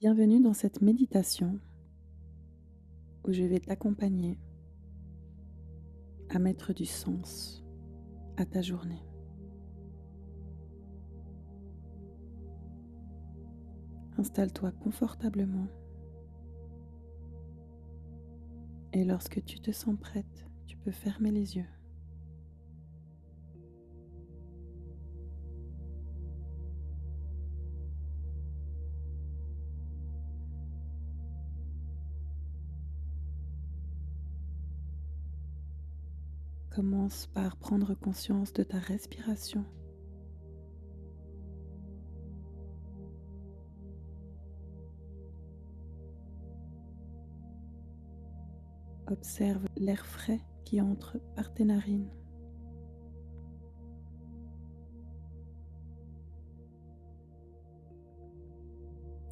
Bienvenue dans cette méditation où je vais t'accompagner à mettre du sens à ta journée. Installe-toi confortablement et lorsque tu te sens prête, tu peux fermer les yeux. Commence par prendre conscience de ta respiration. Observe l'air frais qui entre par tes narines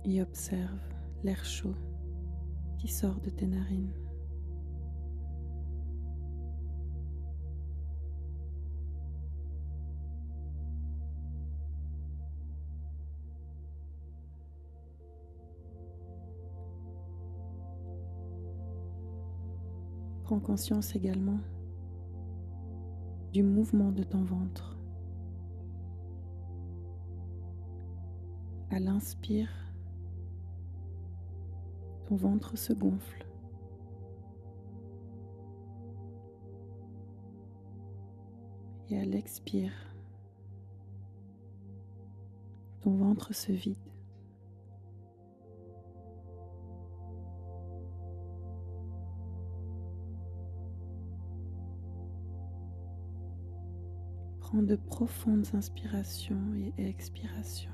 et observe l'air chaud qui sort de tes narines. Prends conscience également du mouvement de ton ventre. À l'inspire, ton ventre se gonfle et à l'expire, ton ventre se vide. Prends de profondes inspirations et expirations.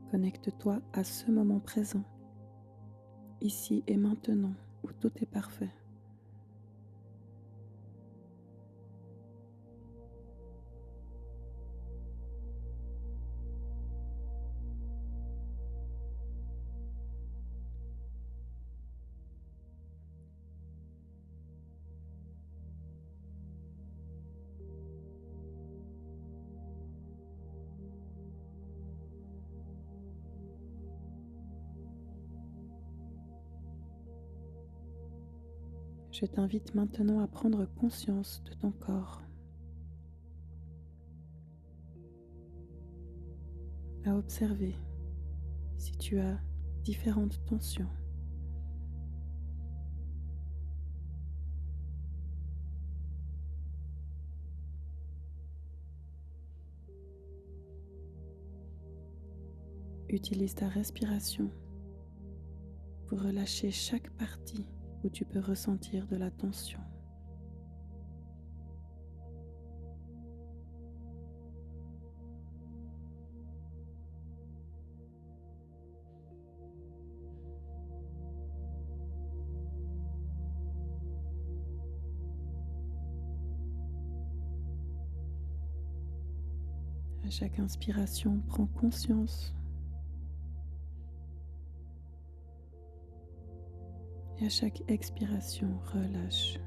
Connecte-toi à ce moment présent, ici et maintenant, où tout est parfait. Je t'invite maintenant à prendre conscience de ton corps, à observer si tu as différentes tensions. Utilise ta respiration pour relâcher chaque partie où tu peux ressentir de la tension. À chaque inspiration, prends conscience et à chaque expiration, relâche.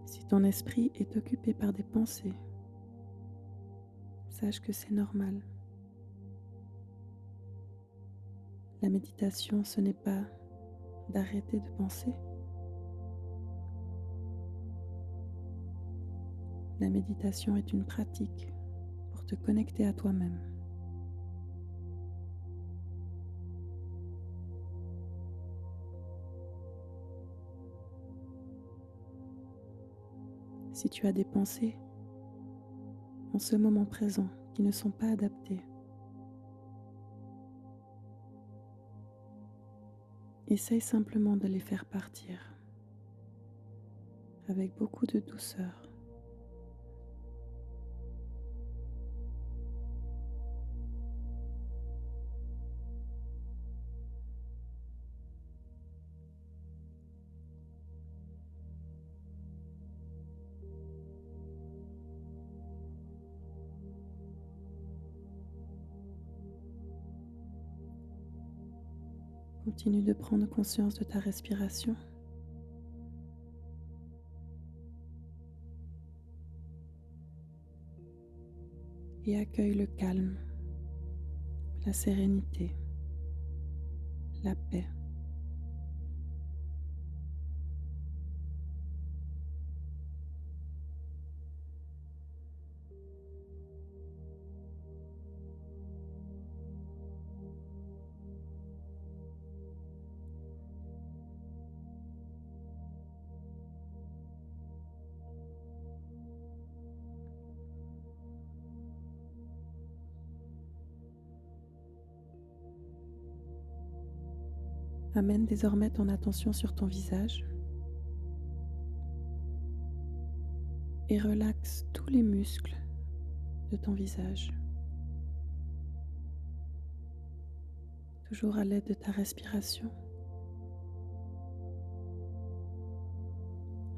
Si ton esprit est occupé par des pensées, sache que c'est normal. La méditation, ce n'est pas d'arrêter de penser. La méditation est une pratique pour te connecter à toi-même. Si tu as des pensées en ce moment présent qui ne sont pas adaptées, essaye simplement de les faire partir avec beaucoup de douceur. Continue de prendre conscience de ta respiration et accueille le calme, la sérénité, la paix. Amène désormais ton attention sur ton visage et relaxe tous les muscles de ton visage, toujours à l'aide de ta respiration.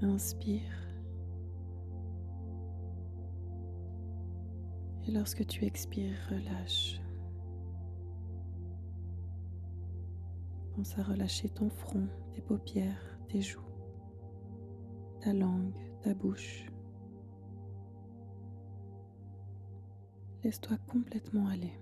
Inspire et lorsque tu expires, relâche. Pense à relâcher ton front, tes paupières, tes joues, ta langue, ta bouche. Laisse-toi complètement aller.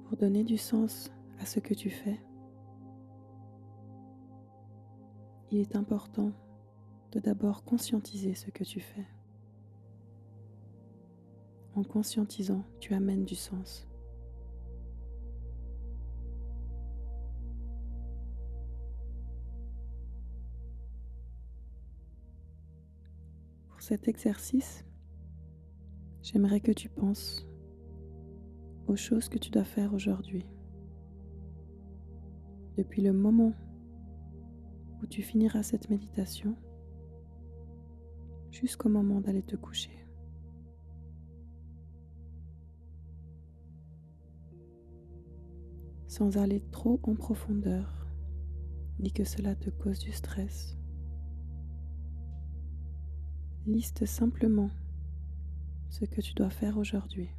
Pour donner du sens à ce que tu fais, il est important de d'abord conscientiser ce que tu fais. En conscientisant, tu amènes du sens. Pour cet exercice, j'aimerais que tu penses aux choses que tu dois faire aujourd'hui. Depuis le moment où tu finiras cette méditation jusqu'au moment d'aller te coucher. Sans aller trop en profondeur, ni que cela te cause du stress. Liste simplement ce que tu dois faire aujourd'hui.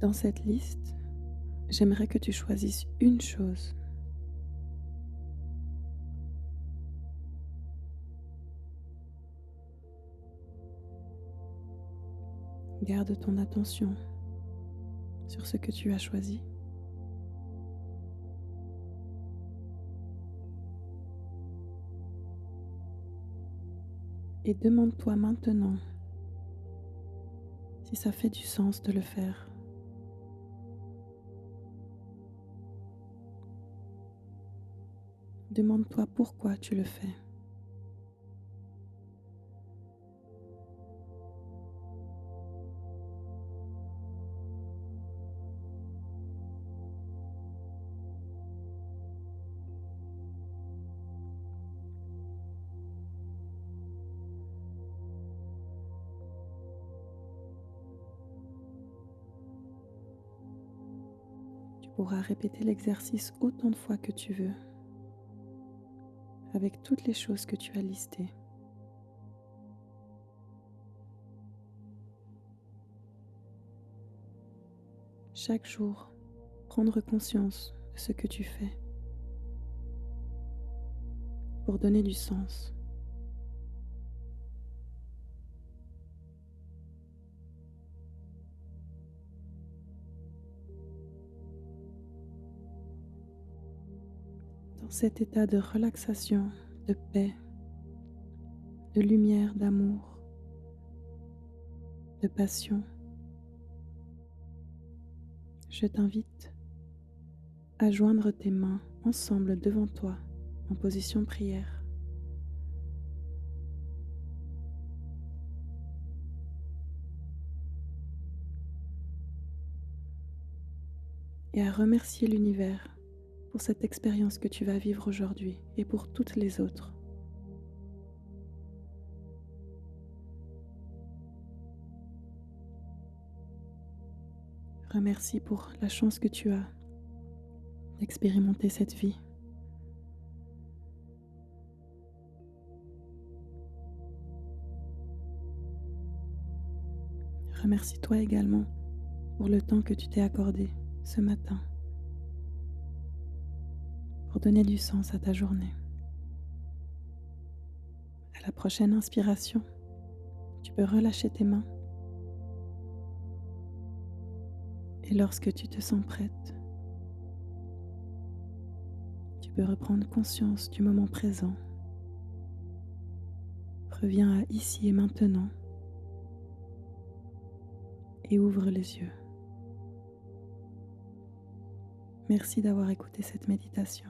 Dans cette liste, j'aimerais que tu choisisses une chose. Garde ton attention sur ce que tu as choisi. Et demande-toi maintenant si ça fait du sens de le faire. Demande-toi pourquoi tu le fais. Tu pourras répéter l'exercice autant de fois que tu veux, avec toutes les choses que tu as listées. Chaque jour, prendre conscience de ce que tu fais pour donner du sens. Dans cet état de relaxation, de paix, de lumière, d'amour, de passion, je t'invite à joindre tes mains ensemble devant toi en position prière et à remercier l'univers pour cette expérience que tu vas vivre aujourd'hui et pour toutes les autres. Remercie pour la chance que tu as d'expérimenter cette vie. Remercie-toi également pour le temps que tu t'es accordé ce matin pour donner du sens à ta journée. À la prochaine inspiration, tu peux relâcher tes mains et lorsque tu te sens prête, tu peux reprendre conscience du moment présent. Reviens à ici et maintenant et ouvre les yeux. Merci d'avoir écouté cette méditation.